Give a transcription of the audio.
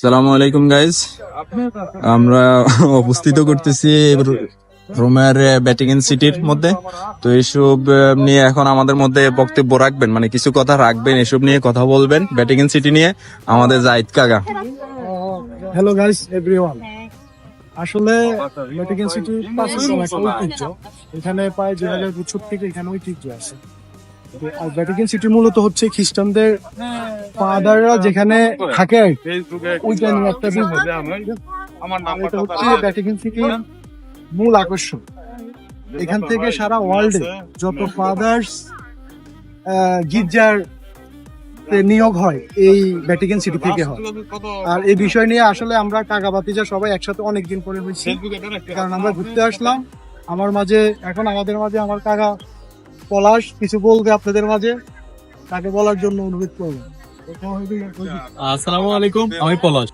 সালামু আলাইকুম গাইজ, আমরা অবস্থিত করতেছি রোমের ভ্যাটিকান সিটির মধ্যে। তো এইসব নিয়ে এখন আমাদের মধ্যে বক্তব্য রাখবেন, মানে কিছু কথা রাখবেন, এসব নিয়ে কথা বলবেন ভ্যাটিকান সিটি নিয়ে আমাদের জাহিদ কাকা। হ্যালো গাইস এভরিওয়ান, আসলে ভ্যাটিকান সিটি প্রাচীনতম একটা ঐতিহ্য। এখানে প্রায় 2000 বছর থেকে এখানে ঐতিহ্য আছে। আর ভ্যাটিকান সিটি মূলত হচ্ছে খ্রিস্টানদের ফাদাররা যেখানে থাকে ওইটা নিয়ে একটা business। এটা হচ্ছে ভ্যাটিকান সিটির মূল আকর্ষণ। এখান থেকে সারা ওয়ার্ল্ডে যত ফাদার্স গির্জার নিয়োগ হয় এই ভ্যাটিকান সিটি থেকে হয়। আর এই বিষয় নিয়ে আসলে আমরা কাকা বাতিজা সবাই একসাথে অনেকদিন পরে হয়েছি, কারণ আমরা ঘুরতে আসলাম। আমাদের মাঝে আমার কাকা পলাশ কিছু বলবে আপনাদের মাঝে, তাকে বলার জন্য অনুরোধ করবো। আসসালামু আলাইকুম, আমি পলাশ।